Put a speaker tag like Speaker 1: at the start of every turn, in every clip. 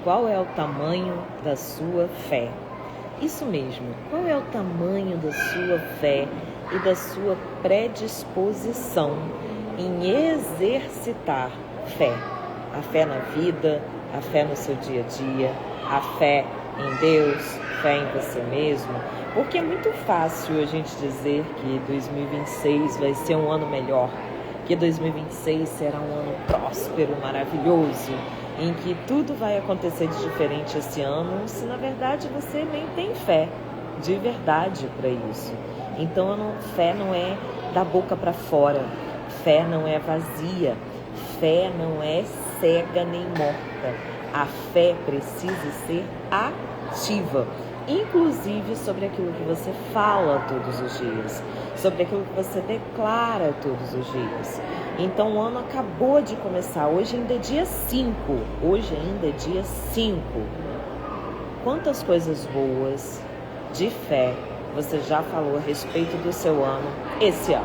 Speaker 1: Qual é o tamanho da sua fé? Isso mesmo, qual é o tamanho da sua fé e da sua predisposição em exercitar fé? A fé na vida, a fé no seu dia a dia, a fé em Deus, fé em você mesmo. Porque é muito fácil a gente dizer que 2026 vai ser um ano melhor, que 2026 será um ano próspero, maravilhoso, em que tudo vai acontecer de diferente esse ano, se na verdade você nem tem fé de verdade para isso. Então fé não é da boca para fora, fé não é vazia, fé não é cega nem morta. A fé precisa ser ativa, inclusive sobre aquilo que você fala todos os dias, sobre aquilo que você declara todos os dias. Então o ano acabou de começar, hoje ainda é dia 5, Quantas coisas boas de fé você já falou a respeito do seu ano, esse ano,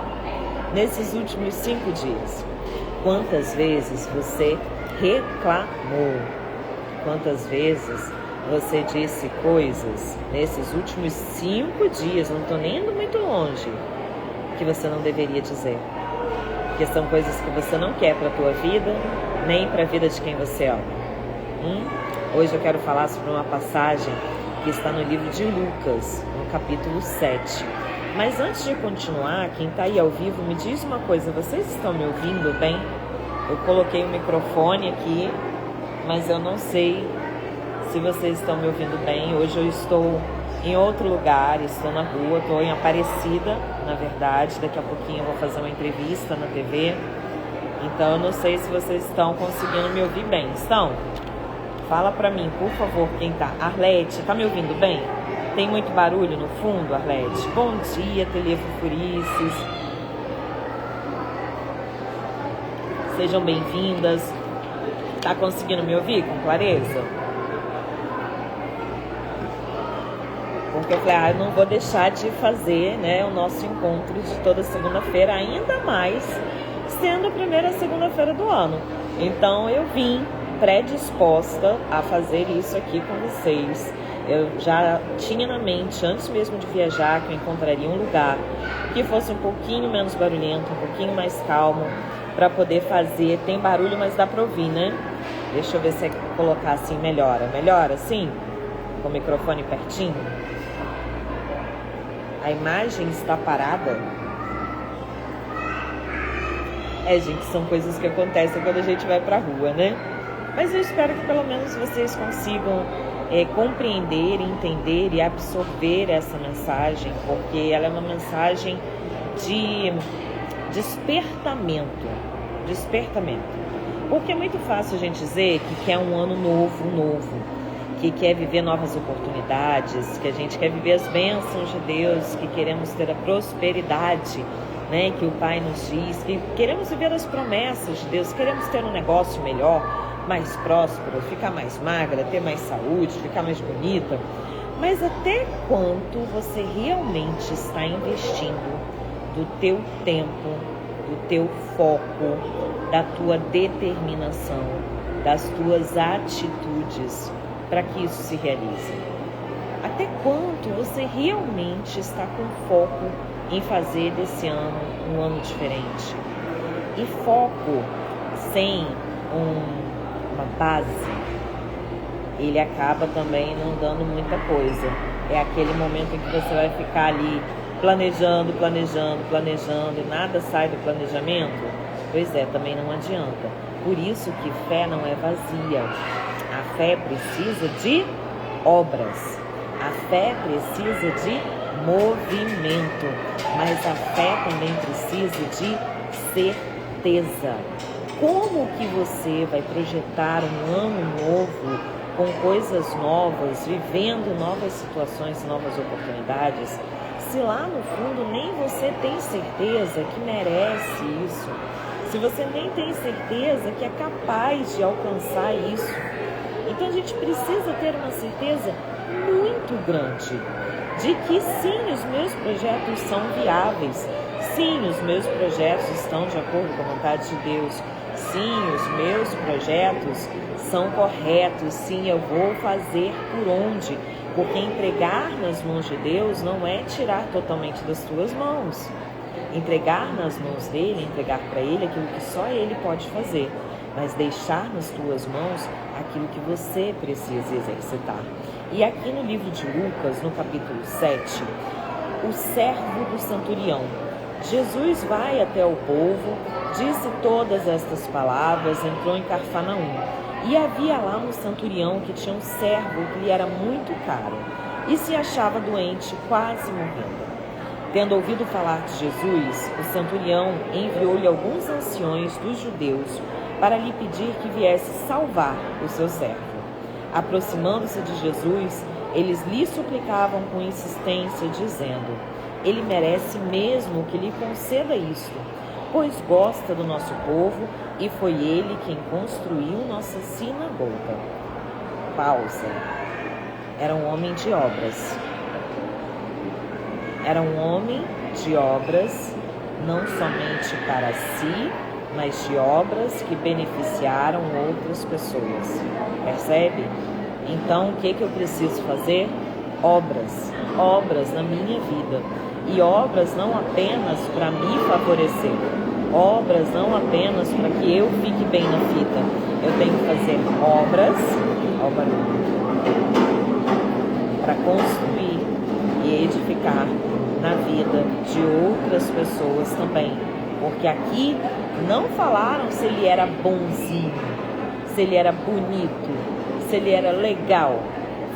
Speaker 1: nesses últimos 5 dias? Quantas vezes você reclamou? Quantas vezes você disse coisas nesses últimos 5 dias, não estou nem indo muito longe, que você não deveria dizer? Porque são coisas que você não quer para a tua vida, nem para a vida de quem você ama. Hoje eu quero falar sobre uma passagem que está no livro de Lucas, no capítulo 7. Mas antes de continuar, quem está aí ao vivo, me diz uma coisa, vocês estão me ouvindo bem? Eu coloquei o microfone aqui, mas eu não sei se vocês estão me ouvindo bem. Hoje eu estou em outro lugar, estou na rua, estou em Aparecida, na verdade. Daqui a pouquinho eu vou fazer uma entrevista na TV. Então eu não sei se vocês estão conseguindo me ouvir bem. Estão? Fala pra mim, por favor, quem tá. Arlete, tá me ouvindo bem? Tem muito barulho no fundo, Arlete? Bom dia, Telefurices. Sejam bem-vindas. Tá conseguindo me ouvir com clareza? Porque eu falei, eu não vou deixar de fazer, né, o nosso encontro de toda segunda-feira, ainda mais sendo a primeira segunda-feira do ano. Então eu vim predisposta a fazer isso aqui com vocês. Eu já tinha na mente, antes mesmo de viajar, que eu encontraria um lugar que fosse um pouquinho menos barulhento, um pouquinho mais calmo, para poder fazer. Tem barulho, mas dá para ouvir, né? Deixa eu ver se colocar assim melhora. Melhora assim? Com o microfone pertinho? A imagem está parada? Gente, são coisas que acontecem quando a gente vai pra rua, né? Mas eu espero que pelo menos vocês consigam compreender, entender e absorver essa mensagem, porque ela é uma mensagem de despertamento. Porque é muito fácil a gente dizer que quer um ano novo, que quer viver novas oportunidades, que a gente quer viver as bênçãos de Deus, que queremos ter a prosperidade, né, que o Pai nos diz, que queremos viver as promessas de Deus, queremos ter um negócio melhor, mais próspero, ficar mais magra, ter mais saúde, ficar mais bonita. Mas até quanto você realmente está investindo do teu tempo, do teu foco, da tua determinação, das tuas atitudes para que isso se realize? Até quanto você realmente está com foco em fazer desse ano um ano diferente? E foco sem uma base, ele acaba também não dando muita coisa. É aquele momento em que você vai ficar ali planejando e nada sai do planejamento. Pois é, também não adianta. Por isso que fé não é vazia. A fé precisa de obras. A fé precisa de movimento. Mas a fé também precisa de certeza. Como que você vai projetar um ano novo, com coisas novas, vivendo novas situações, novas oportunidades, se lá no fundo nem você tem certeza que merece isso? Se você nem tem certeza que é capaz de alcançar isso? Então a gente precisa ter uma certeza muito grande de que sim, os meus projetos são viáveis, sim, os meus projetos estão de acordo com a vontade de Deus, sim, os meus projetos são corretos, sim, eu vou fazer por onde, porque entregar nas mãos de Deus não é tirar totalmente das tuas mãos. Entregar nas mãos dele, entregar para ele aquilo que só ele pode fazer, mas deixar nas tuas mãos aquilo que você precisa exercitar. E aqui no livro de Lucas, no capítulo 7, o servo do centurião. Jesus vai até o povo, disse todas estas palavras, entrou em Cafarnaum. E havia lá um centurião que tinha um servo que lhe era muito caro e se achava doente, quase morrendo. Tendo ouvido falar de Jesus, o centurião enviou-lhe alguns anciões dos judeus para lhe pedir que viesse salvar o seu servo. Aproximando-se de Jesus, eles lhe suplicavam com insistência, dizendo: ele merece mesmo que lhe conceda isto, pois gosta do nosso povo e foi ele quem construiu nossa sinagoga. Pausa. Era um homem de obras. Era um homem de obras, não somente para si, mas de obras que beneficiaram outras pessoas. Percebe? Então, o que eu preciso fazer? Obras na minha vida. E obras não apenas para me favorecer, obras não apenas para que eu fique bem na fita. Eu tenho que fazer obras, para construir e edificar na vida de outras pessoas também. Porque aqui não falaram se ele era bonzinho, se ele era bonito, se ele era legal.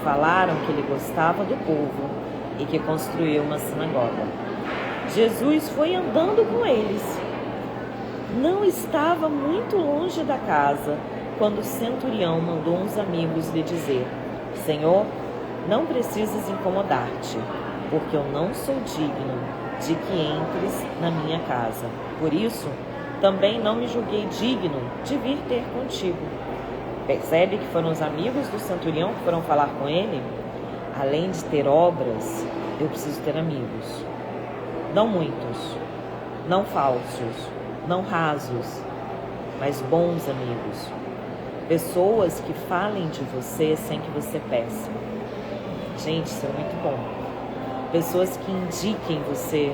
Speaker 1: Falaram que ele gostava do povo e que construiu uma sinagoga. Jesus foi andando com eles. Não estava muito longe da casa quando o centurião mandou uns amigos lhe dizer: Senhor, não precisas incomodar-te, porque eu não sou digno de que entres na minha casa. Por isso, também não me julguei digno de vir ter contigo. Percebe que foram os amigos do centurião que foram falar com ele? Além de ter obras, eu preciso ter amigos. Não muitos, não falsos, não rasos, mas bons amigos. Pessoas que falem de você sem que você peça. Gente, isso é muito bom. Pessoas que indiquem você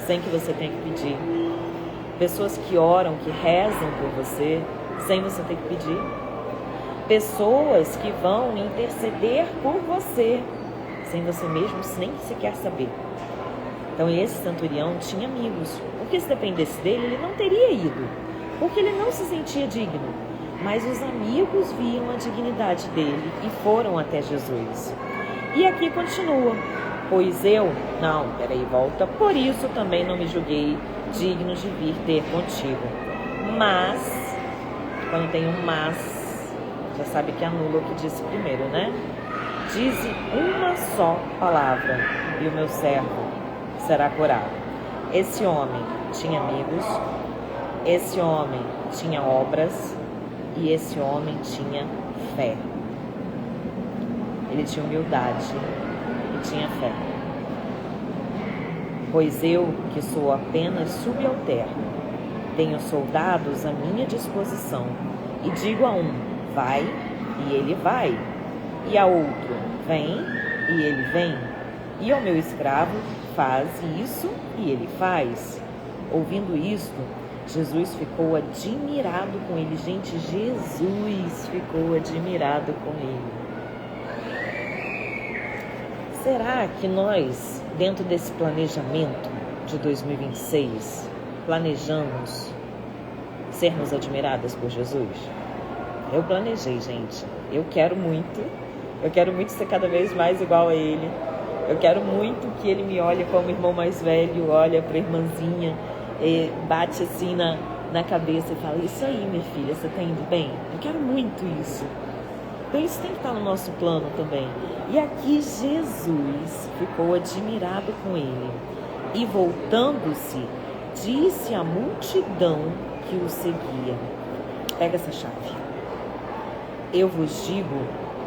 Speaker 1: sem que você tenha que pedir. Pessoas que oram, que rezam por você sem você ter que pedir. Pessoas que vão interceder por você sem você mesmo nem sequer saber. Então esse centurião tinha amigos, porque se dependesse dele, ele não teria ido, porque ele não se sentia digno. Mas os amigos viam a dignidade dele e foram até Jesus. E aqui continua: pois eu, volta, por isso também não me julguei digno de vir ter contigo. Mas, quando tem um mas, já sabe que anula o que disse primeiro, né? Dize uma só palavra e o meu servo será curado. Esse homem tinha amigos, esse homem tinha obras e esse homem tinha fé. Ele tinha humildade e tinha fé. Pois eu, que sou apenas subalterno, tenho soldados à minha disposição e digo a um: vai, e ele vai, e a outro: vem, e ele vem, e ao meu escravo: faz isso, e ele faz. Ouvindo isto, Jesus ficou admirado com ele. Gente, Jesus ficou admirado com ele. Será que nós, dentro desse planejamento de 2026, planejamos sermos admiradas por Jesus? Eu planejei, gente. Eu quero muito ser cada vez mais igual a ele. Eu quero muito que ele me olhe como irmão mais velho, olha para a irmãzinha, bate assim na cabeça e fala: isso aí, minha filha, você tá indo bem? Eu quero muito isso. Então isso tem que estar no nosso plano também. E aqui Jesus ficou admirado com ele. E voltando-se, disse à multidão que o seguia: pega essa chave. Eu vos digo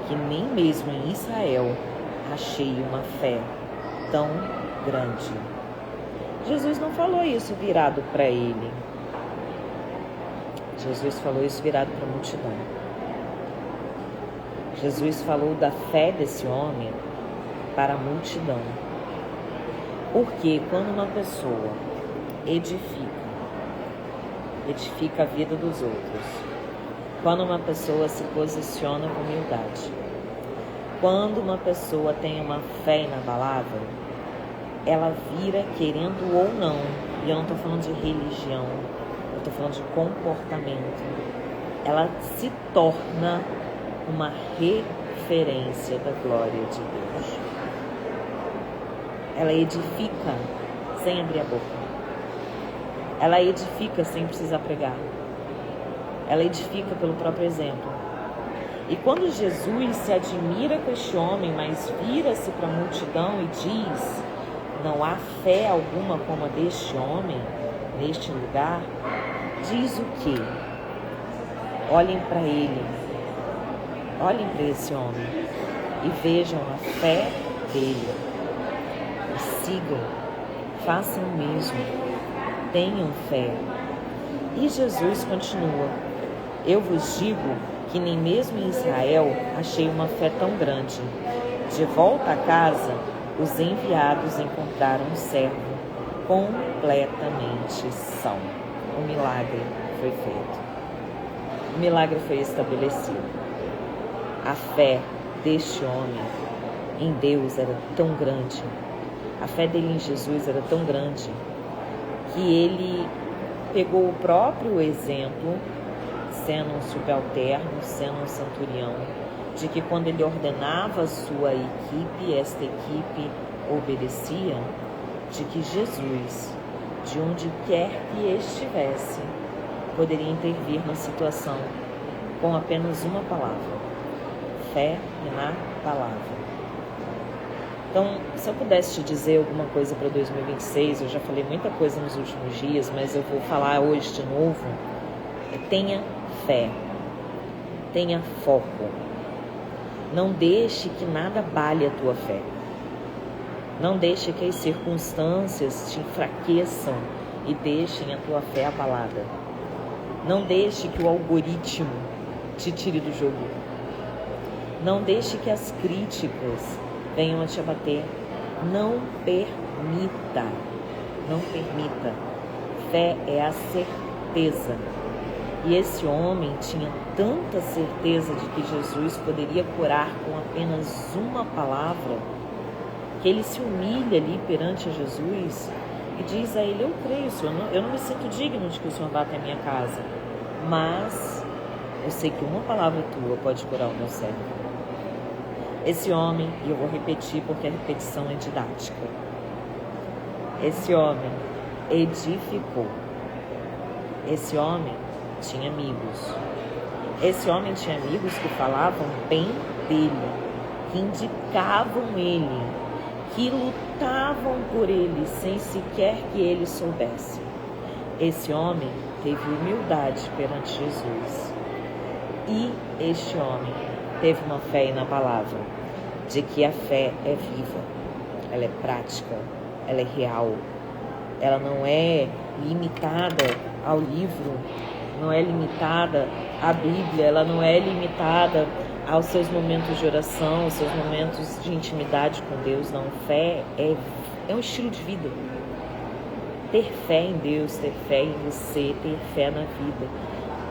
Speaker 1: que nem mesmo em Israel achei uma fé tão grande. Jesus não falou isso virado para ele. Jesus falou isso virado para a multidão. Jesus falou da fé desse homem para a multidão. Porque quando uma pessoa edifica a vida dos outros, quando uma pessoa se posiciona com humildade, quando uma pessoa tem uma fé inabalável, ela vira, querendo ou não, e eu não estou falando de religião, eu estou falando de comportamento, ela se torna uma referência da glória de Deus. Ela edifica sem abrir a boca. Ela edifica sem precisar pregar. Ela edifica pelo próprio exemplo. E quando Jesus se admira com este homem, mas vira-se para a multidão e diz: não há fé alguma como a deste homem neste lugar, diz o quê? Olhem para ele, olhem para esse homem e vejam a fé dele. E sigam, façam o mesmo, tenham fé. E Jesus continua: eu vos digo que nem mesmo em Israel achei uma fé tão grande. De volta a casa, os enviados encontraram um servo completamente são. O milagre foi feito. O milagre foi estabelecido. A fé deste homem em Deus era tão grande, a fé dele em Jesus era tão grande, que ele pegou o próprio exemplo, sendo um subalterno, sendo um centurião, de que quando ele ordenava a sua equipe, esta equipe obedecia, de que Jesus, de onde quer que estivesse, poderia intervir na situação com apenas uma palavra: fé na palavra. Então, se eu pudesse te dizer alguma coisa para 2026, eu já falei muita coisa nos últimos dias, mas eu vou falar hoje de novo: tenha fé, tenha foco. Não deixe que nada abale a tua fé. Não deixe que as circunstâncias te enfraqueçam e deixem a tua fé abalada. Não deixe que o algoritmo te tire do jogo. Não deixe que as críticas venham a te abater. Não permita. Não permita. Fé é a certeza. E esse homem tinha tanta certeza de que Jesus poderia curar com apenas uma palavra, que ele se humilha ali perante a Jesus e diz a ele: eu creio, Senhor, eu não me sinto digno de que o Senhor vá até a minha casa, mas eu sei que uma palavra tua pode curar o meu servo. Esse homem, e eu vou repetir porque a repetição é didática, esse homem edificou. Esse homem tinha amigos. Esse homem tinha amigos que falavam bem dele, que indicavam ele, que lutavam por ele sem sequer que ele soubesse. Esse homem teve humildade perante Jesus. E este homem teve uma fé na palavra, de que a fé é viva, ela é prática, ela é real, ela não é limitada ao livro, não é limitada à Bíblia, ela não é limitada aos seus momentos de oração, aos seus momentos de intimidade com Deus. Não, fé é um estilo de vida. Ter fé em Deus, ter fé em você, ter fé na vida,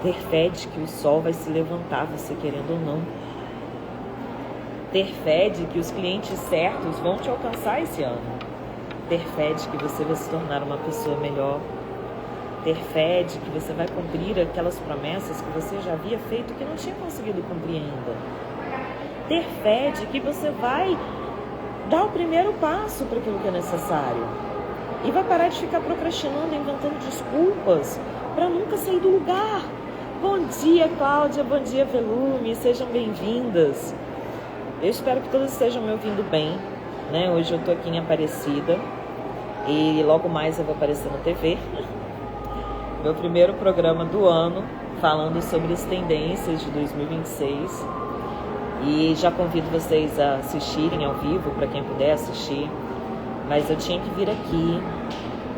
Speaker 1: ter fé de que o sol vai se levantar, você querendo ou não. Ter fé de que os clientes certos vão te alcançar esse ano. Ter fé de que você vai se tornar uma pessoa melhor. Ter fé de que você vai cumprir aquelas promessas que você já havia feito que não tinha conseguido cumprir ainda. Ter fé de que você vai dar o primeiro passo para aquilo que é necessário. E vai parar de ficar procrastinando, inventando desculpas para nunca sair do lugar. Bom dia, Cláudia. Bom dia, Velume. Sejam bem-vindas. Eu espero que todos estejam me ouvindo bem, né? Hoje eu estou aqui em Aparecida e logo mais eu vou aparecer na TV. Meu primeiro programa do ano, falando sobre as tendências de 2026. E já convido vocês a assistirem ao vivo, para quem puder assistir. Mas eu tinha que vir aqui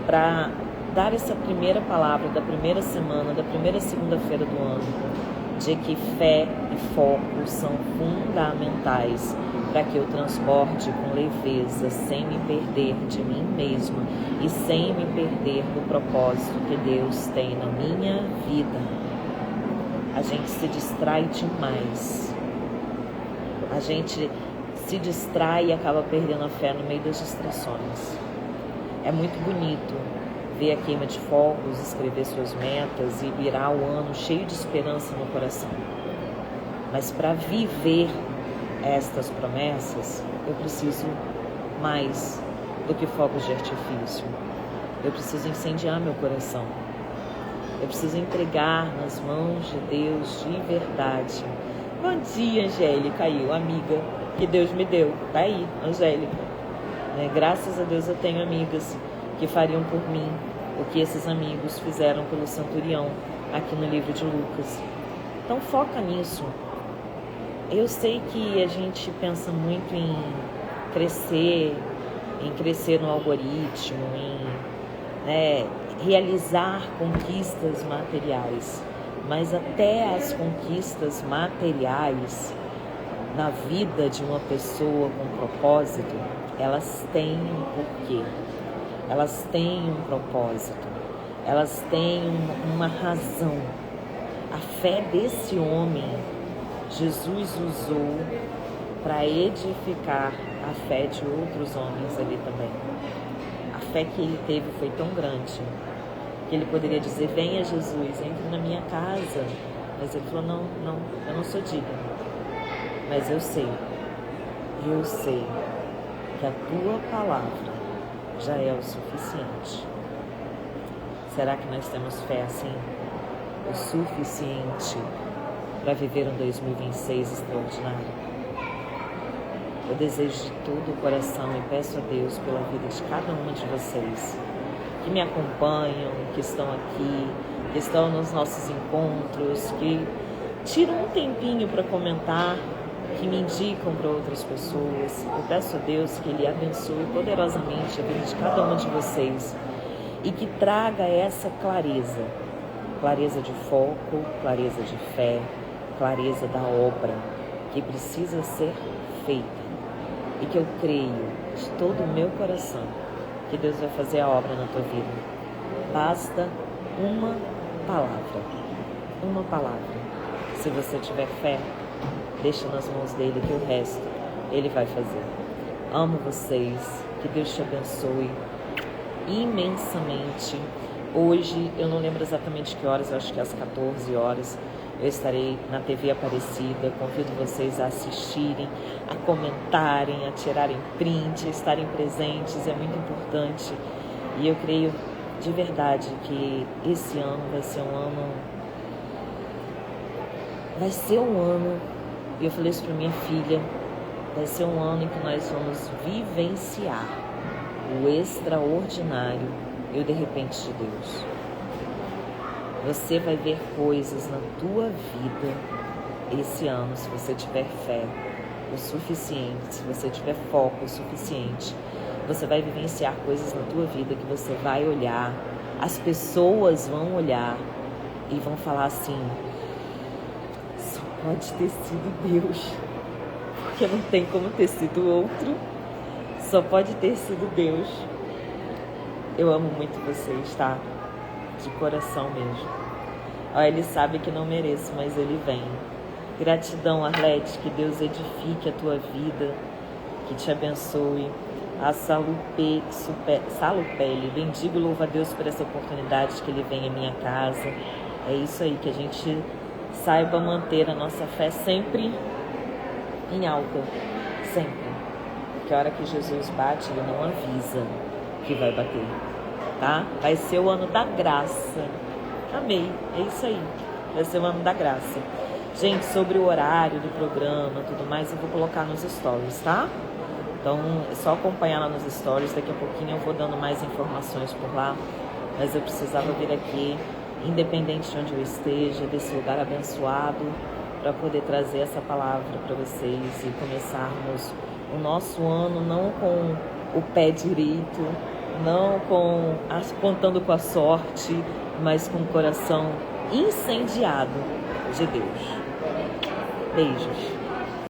Speaker 1: para dar essa primeira palavra da primeira semana, da primeira segunda-feira do ano, de que fé e foco são fundamentais para que eu transborde com leveza, sem me perder de mim mesma e sem me perder do propósito que Deus tem na minha vida. A gente se distrai demais. A gente se distrai e acaba perdendo a fé no meio das distrações. É muito bonito ver a queima de fogos, escrever suas metas e virar o ano cheio de esperança no coração. Mas para viver estas promessas, eu preciso mais do que fogos de artifício. Eu preciso incendiar meu coração. Eu preciso entregar nas mãos de Deus de verdade. Bom dia, Angélica, amiga que Deus me deu. Tá aí, Angélica. Graças a Deus eu tenho amigas que fariam por mim o que esses amigos fizeram pelo centurião aqui no livro de Lucas. Então foca nisso. Eu sei que a gente pensa muito em crescer no algoritmo, em realizar conquistas materiais, mas até as conquistas materiais na vida de uma pessoa com propósito, elas têm um porquê. Elas têm um propósito, elas têm uma razão. A fé desse homem, Jesus usou para edificar a fé de outros homens ali também. A fé que ele teve foi tão grande que ele poderia dizer: venha Jesus, entre na minha casa. Mas ele falou: não, eu não sou digno. Mas eu sei que a tua palavra já é o suficiente. Será que nós temos fé assim? O suficiente para viver um 2026 extraordinário? Eu desejo de todo o coração e peço a Deus pela vida de cada uma de vocês que me acompanham, que estão aqui, que estão nos nossos encontros, que tiram um tempinho para comentar, que me indicam para outras pessoas. Eu peço a Deus que Ele abençoe poderosamente a vida de cada uma de vocês e que traga essa clareza de foco, clareza de fé, clareza da obra que precisa ser feita, e que eu creio de todo o meu coração que Deus vai fazer a obra na tua vida. Basta uma palavra. Se você tiver fé, deixa nas mãos dele que o resto ele vai fazer. Amo vocês, que Deus te abençoe imensamente. Hoje, eu não lembro exatamente que horas, eu acho que às 14 horas, eu estarei na TV Aparecida. Convido vocês a assistirem, a comentarem, a tirarem print, a estarem presentes, é muito importante. E eu creio de verdade que esse ano vai ser um ano, e eu falei isso para minha filha, vai ser um ano em que nós vamos vivenciar o extraordinário e o de repente de Deus. Você vai ver coisas na tua vida esse ano, se você tiver fé o suficiente, se você tiver foco o suficiente. Você vai vivenciar coisas na tua vida que você vai olhar, as pessoas vão olhar e vão falar assim: só pode ter sido Deus, porque não tem como ter sido outro, só pode ter sido Deus. Eu amo muito vocês, tá? De coração mesmo. Ele sabe que não mereço, mas ele vem. Gratidão, Arlete, que Deus edifique a tua vida, que te abençoe. A Salupele, bendigo e louvo a Deus por essa oportunidade que Ele vem em minha casa. É isso aí, que a gente saiba manter a nossa fé sempre em alta, sempre. Porque a hora que Jesus bate, Ele não avisa que vai bater, tá? Vai ser o ano da graça. Amei, é isso aí, vai ser o ano da graça. Gente, sobre o horário do programa, tudo mais, eu vou colocar nos stories, tá? Então, é só acompanhar lá nos stories. Daqui a pouquinho eu vou dando mais informações por lá. Mas eu precisava vir aqui, independente de onde eu esteja, desse lugar abençoado, para poder trazer essa palavra para vocês e começarmos o nosso ano não com o pé direito, não contando com a sorte, mas com o coração incendiado de Deus. Beijos.